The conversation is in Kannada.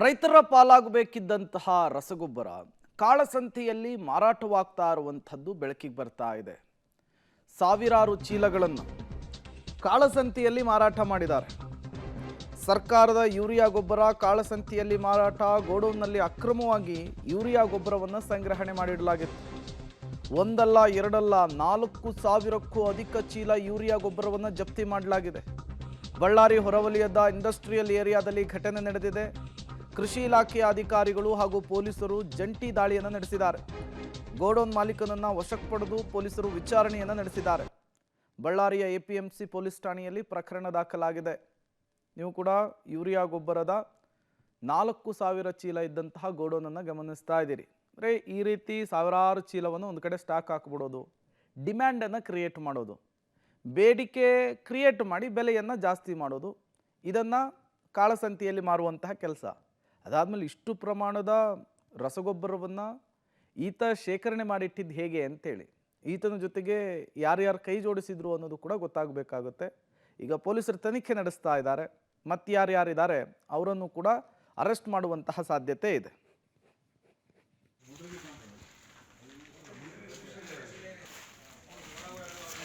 ರೈತರ ಪಾಲಾಗಬೇಕಿದ್ದಂತಹ ರಸಗೊಬ್ಬರ ಕಾಳಸಂತೆಯಲ್ಲಿ ಮಾರಾಟವಾಗ್ತಾ ಇರುವಂಥದ್ದು ಬೆಳಕಿಗೆ ಬರ್ತಾ ಇದೆ. ಸಾವಿರಾರು ಚೀಲಗಳನ್ನು ಕಾಳಸಂತೆಯಲ್ಲಿ ಮಾರಾಟ ಮಾಡಿದ್ದಾರೆ. ಸರ್ಕಾರದ ಯೂರಿಯಾ ಗೊಬ್ಬರ ಕಾಳಸಂತೆಯಲ್ಲಿ ಮಾರಾಟ, ಗೋಡೌನ್ನಲ್ಲಿ ಅಕ್ರಮವಾಗಿ ಯೂರಿಯಾ ಗೊಬ್ಬರವನ್ನು ಸಂಗ್ರಹಣೆ ಮಾಡಿಡಲಾಗಿತ್ತು. ಒಂದಲ್ಲ ಎರಡಲ್ಲ 4,000ಕ್ಕೂ ಅಧಿಕ ಚೀಲ ಯೂರಿಯಾ ಗೊಬ್ಬರವನ್ನು ಜಪ್ತಿ ಮಾಡಲಾಗಿದೆ. ಬಳ್ಳಾರಿ ಹೊರವಲಯದ ಇಂಡಸ್ಟ್ರಿಯಲ್ ಏರಿಯಾದಲ್ಲಿ ಘಟನೆ ನಡೆದಿದೆ. ಕೃಷಿ ಇಲಾಖೆಯ ಅಧಿಕಾರಿಗಳು ಹಾಗೂ ಪೊಲೀಸರು ಜಂಟಿ ದಾಳಿಯನ್ನು ನಡೆಸಿದ್ದಾರೆ. ಗೋಡೌನ್ ಮಾಲೀಕನನ್ನು ವಶಕ್ಕೆ ಪಡೆದು ಪೊಲೀಸರು ವಿಚಾರಣೆಯನ್ನು ನಡೆಸಿದ್ದಾರೆ. ಬಳ್ಳಾರಿಯ ಎಪಿಎಂಸಿ ಪೊಲೀಸ್ ಠಾಣೆಯಲ್ಲಿ ಪ್ರಕರಣ ದಾಖಲಾಗಿದೆ. ನೀವು ಕೂಡ ಯೂರಿಯಾ ಗೊಬ್ಬರದ 4,000 ಚೀಲ ಇದ್ದಂತಹ ಗೋಡೌನನ್ನು ಗಮನಿಸ್ತಾ ಇದ್ದೀರಿ. ಅಂದರೆ ಈ ರೀತಿ ಸಾವಿರಾರು ಚೀಲವನ್ನು ಒಂದು ಕಡೆ ಸ್ಟಾಕ್ ಹಾಕ್ಬಿಡೋದು, ಡಿಮ್ಯಾಂಡನ್ನು ಕ್ರಿಯೇಟ್ ಮಾಡೋದು, ಬೇಡಿಕೆ ಕ್ರಿಯೇಟ್ ಮಾಡಿ ಬೆಲೆಯನ್ನು ಜಾಸ್ತಿ ಮಾಡೋದು, ಇದನ್ನು ಕಾಳಸಂತೆಯಲ್ಲಿ ಮಾರುವಂತಹ ಕೆಲಸ. ಅದಾದಮೇಲೆ ಇಷ್ಟು ಪ್ರಮಾಣದ ರಸಗೊಬ್ಬರವನ್ನು ಈತ ಶೇಖರಣೆ ಮಾಡಿಟ್ಟಿದ್ದು ಹೇಗೆ ಅಂತೇಳಿ, ಈತನ ಜೊತೆಗೆ ಯಾರ್ಯಾರು ಕೈ ಜೋಡಿಸಿದ್ರು ಅನ್ನೋದು ಕೂಡ ಗೊತ್ತಾಗಬೇಕಾಗುತ್ತೆ. ಈಗ ಪೊಲೀಸರು ತನಿಖೆ ನಡೆಸ್ತಾ ಇದ್ದಾರೆ. ಮತ್ತು ಯಾರ್ಯಾರಿದ್ದಾರೆ ಅವರನ್ನು ಕೂಡ ಅರೆಸ್ಟ್ ಮಾಡುವಂತಹ ಸಾಧ್ಯತೆ ಇದೆ.